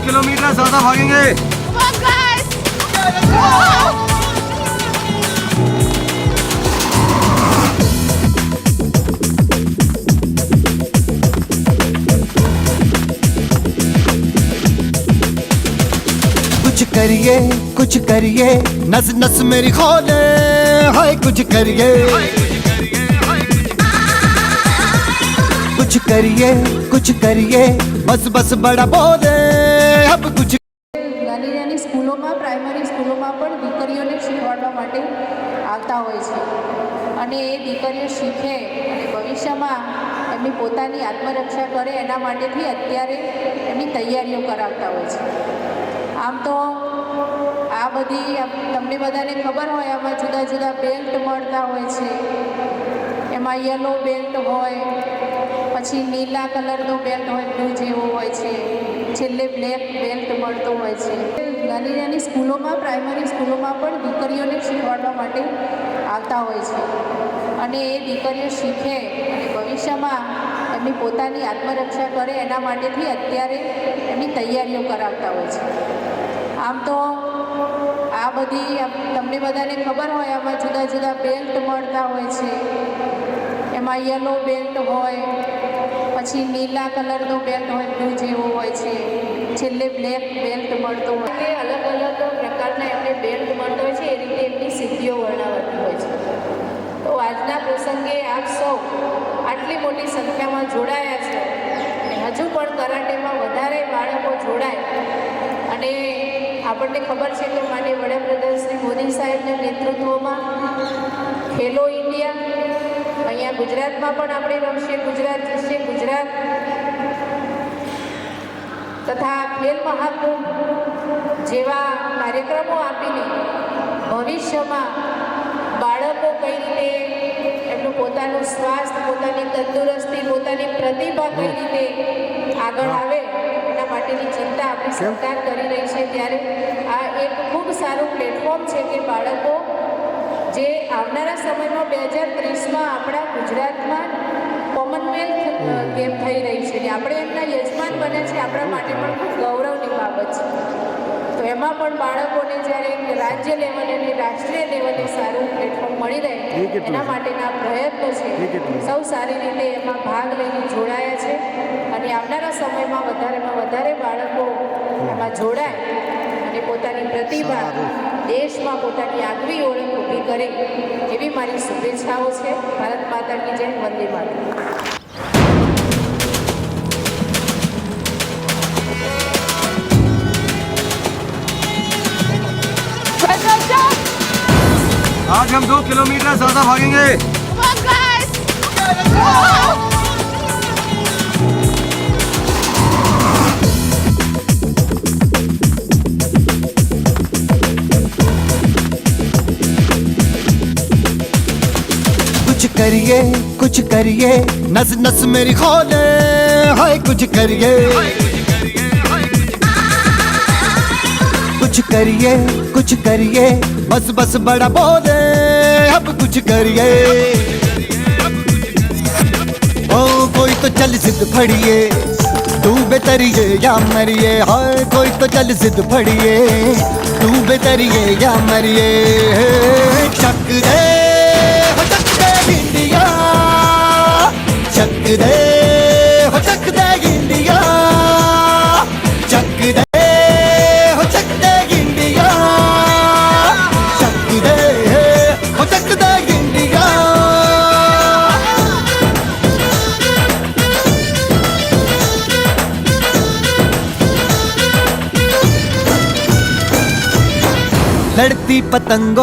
Kilometre ज्यादा भागेंगे। कुछ करिए नस नस मेरी खोले, हाय कुछ करिए बस बस बड़ा बोले अब कुछ। નાની નાની સ્કૂલોમાં, પ્રાઇમરી સ્કૂલોમાં પણ દીકરીઓને શીખવાડવા માટે આવતા હોય છે અને એ દીકરીઓ શીખે અને ભવિષ્યમાં એમની પોતાની આત્મરક્ષા કરે એના માટેથી અત્યારે એમની તૈયારીઓ કરાવતા હોય છે। આમ તો આ બધી તમને બધાને ખબર હોય, આમાં જુદા જુદા બેલ્ટ મળતા હોય છે। એમાં યલો બેલ્ટ હોય, પછી નીલા કલરનો બેલ્ટ હોય, બ્લુ જેવો હોય છે, છેલ્લે બ્લેક બેલ્ટ મળતો હોય છે। નાની નાની સ્કૂલોમાં, પ્રાઇમરી સ્કૂલોમાં પણ દીકરીઓને શીખવાડવા માટે આવતા હોય છે અને એ દીકરીઓ શીખે અને ભવિષ્યમાં એમની પોતાની આત્મરક્ષા કરે એના માટેથી અત્યારે એમની તૈયારીઓ કરાવતા હોય છે। આમ તો આ બધી તમને બધાને ખબર હોય, આમાં જુદા જુદા બેલ્ટ મળતા હોય છે। એમાં યલો બેલ્ટ હોય, પછી નીલા કલરનો બેલ્ટ હોય, બ્લુ જેવો હોય છે, છેલ્લે બ્લેક બેલ્ટ મળતો હોય છે। અલગ અલગ પ્રકારના એમને બેલ્ટ મળતો હોય છે, એ રીતે એમની સિદ્ધિઓ વર્ણવાતી હોય છે। તો આજના પ્રસંગે આપ સૌ આટલી મોટી સંખ્યામાં જોડાયા છે અને હજુ પણ કરાટેમાં વધારે બાળકો જોડાય અને આપણને ખબર છે કે માનનીય વડાપ્રધાન શ્રી મોદી સાહેબના નેતૃત્વમાં ખેલો ઇન્ડિયા અહીંયા ગુજરાતમાં પણ આપણે રમશે, ગુજરાત જશે, ગુજરાત તથા ખેલ મહાકુંભ જેવા કાર્યક્રમો આપીને ભવિષ્યમાં બાળકો કઈ રીતે એમનું પોતાનું સ્વાસ્થ્ય, પોતાની તંદુરસ્તી, પોતાની પ્રતિભા કઈ રીતે આગળ આવે એના માટેની ચિંતા આપણી સરકાર કરી રહી છે। ત્યારે આ એક ખૂબ સારું પ્લેટફોર્મ છે કે બાળકો જે આવનારા સમયમાં 2030માં આપણા ગુજરાતમાં કોમનવેલ્થ ગેમ થઈ રહી છે, આપણે એમના યજમાન બન્યા છે, આપણા માટે પણ ખૂબ ગૌરવની બાબત છે। તો એમાં પણ બાળકોને જ્યારે રાજ્ય લેવલે અને રાષ્ટ્રીય લેવલે સારું પ્લેટફોર્મ મળી રહે એના માટેના પ્રયત્નો છે। સૌ સારી રીતે એમાં ભાગ લઈને જોડાયા છે અને આવનારા સમયમાં વધારેમાં વધારે બાળકો એમાં જોડાય અને પોતાની પ્રતિભા દેશમાં પોતાની આગવી ઓળખ ઊભી કરે એવી મારી શુભેચ્છાઓ છે। ભારત માતા કી જય, વંદે માતરમ। आज हम 2 किलोमीटर ज्यादा भागेंगे। कुछ करिए नस नस मेरी खोले, हाय कुछ करिए बस बस बड़ा बोले अब कुछ करिए। ओ कोई तो चल जिद फड़िए, तू बेतरिए या मरिए, हाय कोई तो चल जिद फड़िए, तू बेतरिए या मरिए। चक दे इंडिया, चक दे इंडिया, चक दे इंडिया, चक दे इंडिया। लड़ती पतंगों